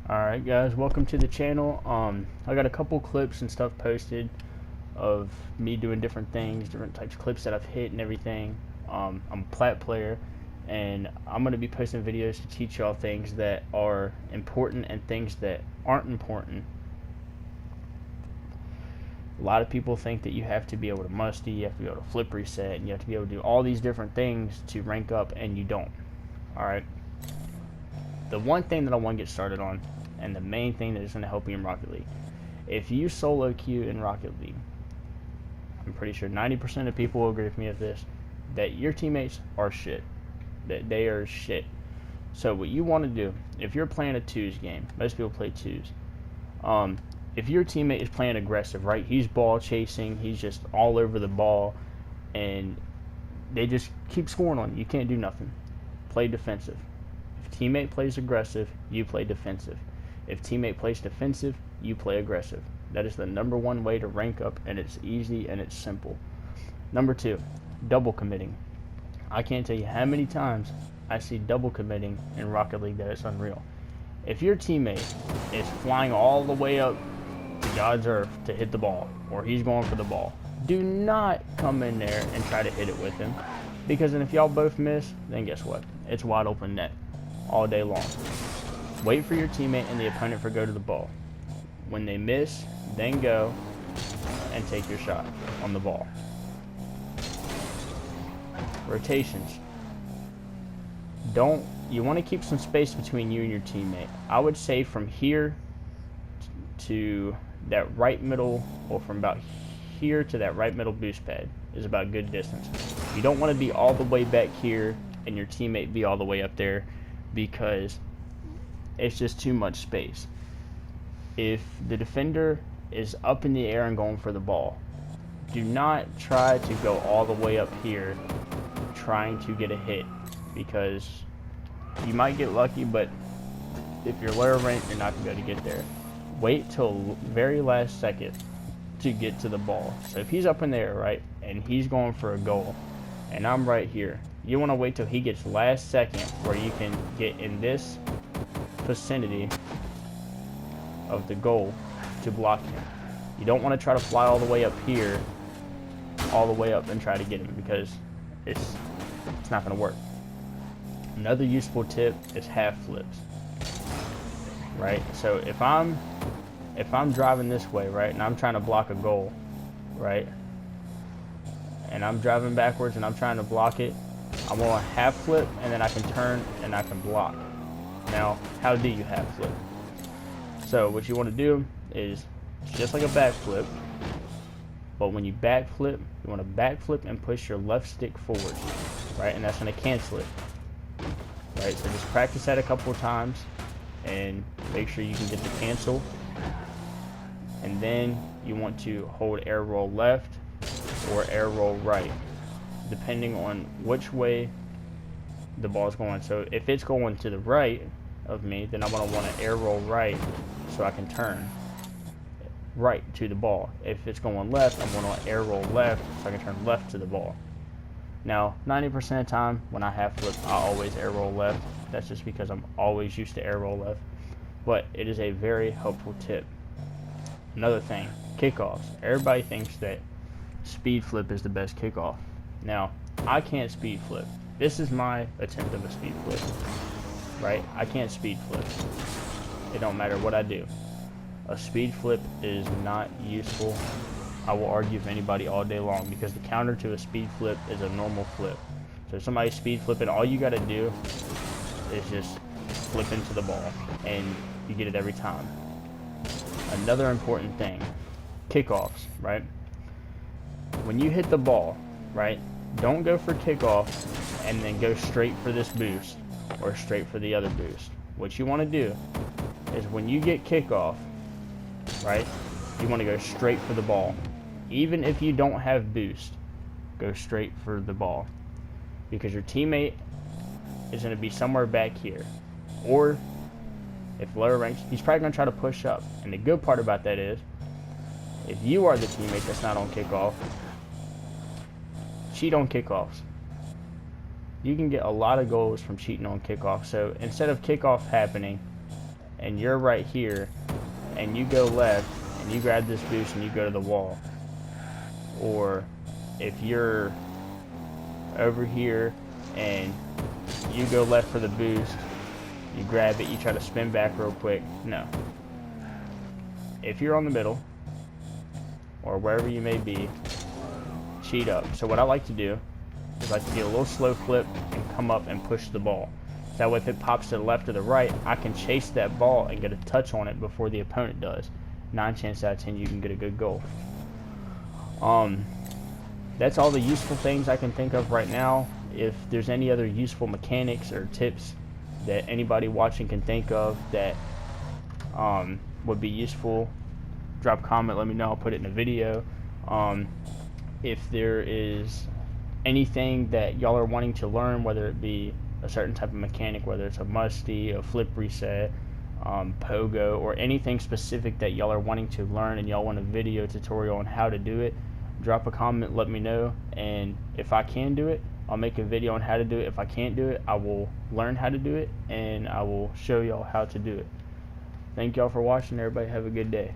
Alright guys, welcome to the channel. I got a couple clips and stuff posted of me doing different things, different types of clips that I've hit and everything. I'm a plat player, and I'm going to be posting videos to teach y'all things that are important and things that aren't important. A lot of people think that you have to be able to musty, you have to be able to flip reset, and you have to be able to do all these different things to rank up, and you don't. Alright? The one thing that I want to get started on, and the main thing that is going to help you in Rocket League. If you solo queue in Rocket League, I'm pretty sure 90% of people will agree with me with this, that your teammates are shit. That they are shit. So what you want to do, if you're playing a twos game, most people play twos. If your teammate is playing aggressive, right? He's ball chasing, he's just all over the ball, and they just keep scoring on you. You can't do nothing. Play defensive. If teammate plays aggressive, you play defensive. If teammate plays defensive, you play aggressive. That is the number one way to rank up, and it's easy and it's simple. Number two, double committing. I can't tell you how many times I see double committing in Rocket League that it's unreal. If your teammate is flying all the way up to God's earth to hit the ball, or he's going for the ball, do not come in there and try to hit it with him, because then if y'all both miss, then guess what? It's wide open net all day long. Wait for your teammate and the opponent to go to the ball. When they miss, then go and take your shot on the ball. Rotations. You want to keep some space between you and your teammate. I would say from here to that right middle, or from about here to that right middle boost pad is about good distance. You don't want to be all the way back here and your teammate be all the way up there, because it's just too much space. If the defender is up in the air and going for the ball, do not try to go all the way up here trying to get a hit, because you might get lucky, but if you're lower ranked, you're not going to be able to get there. Wait till very last second to get to the ball. So if he's up in the air, right, and he's going for a goal, and I'm right here, you want to wait till he gets last second where you can get in this vicinity of the goal to block him. You don't want to try to fly all the way up here, all the way up and try to get him, because it's not going to work. Another useful tip is half flips. Right? So if I'm driving this way, right, and I'm trying to block a goal, right, and I'm driving backwards and I'm trying to block it, I'm going to half flip, and then I can turn and I can block. Now, how do you half flip? So what you want to do is just like a back flip, but when you back flip, you want to back flip and push your left stick forward, right, and that's going to cancel it. Right, so just practice that a couple of times and make sure you can get the cancel. And then you want to hold air roll left or air roll right, depending on which way the ball is going. So if it's going to the right of me, then I'm going to want to air roll right so I can turn right to the ball. If it's going left, I'm going to air roll left so I can turn left to the ball. Now, 90% of the time when I half flip, I always air roll left. That's just because I'm always used to air roll left. But it is a very helpful tip. Another thing, kickoffs. Everybody thinks that speed flip is the best kickoff. Now, I can't speed flip. This is my attempt of a speed flip, right? I can't speed flip. It don't matter what I do. A speed flip is not useful. I will argue with anybody all day long, because the counter to a speed flip is a normal flip. So if somebody's speed flipping, all you got to do is just flip into the ball, and you get it every time. Another important thing, kickoffs, right? When you hit the ball, right, don't go for kickoff and then go straight for this boost or straight for the other boost. What you want to do is when you get kickoff, right, you want to go straight for the ball. Even if you don't have boost, go straight for the ball, because your teammate is going to be somewhere back here, or if lower ranks, he's probably going to try to push up. And the good part about that is, if you are the teammate that's not on kickoff, cheat on kickoffs. You can get a lot of goals from cheating on kickoff. So instead of kickoff happening and you're right here, and you go left, and you grab this boost and you go to the wall, or if you're over here and you go left for the boost, you grab it, you try to spin back real quick. No. If you're on the middle, or wherever you may be, cheat up. So what I like to do is I like to get a little slow flip and come up and push the ball. That way if it pops to the left or the right, I can chase that ball and get a touch on it before the opponent does. 9 chances out of 10 you can get a good goal. That's all the useful things I can think of right now. If there's any other useful mechanics or tips that anybody watching can think of that would be useful, drop a comment, let me know, I'll put it in a video. If there is anything that y'all are wanting to learn, whether it be a certain type of mechanic, whether it's a musty, a flip reset, pogo, or anything specific that y'all are wanting to learn and y'all want a video tutorial on how to do it, drop a comment, let me know, and if I can do it, I'll make a video on how to do it. If I can't do it, I will learn how to do it, and I will show y'all how to do it. Thank y'all for watching. Everybody have a good day.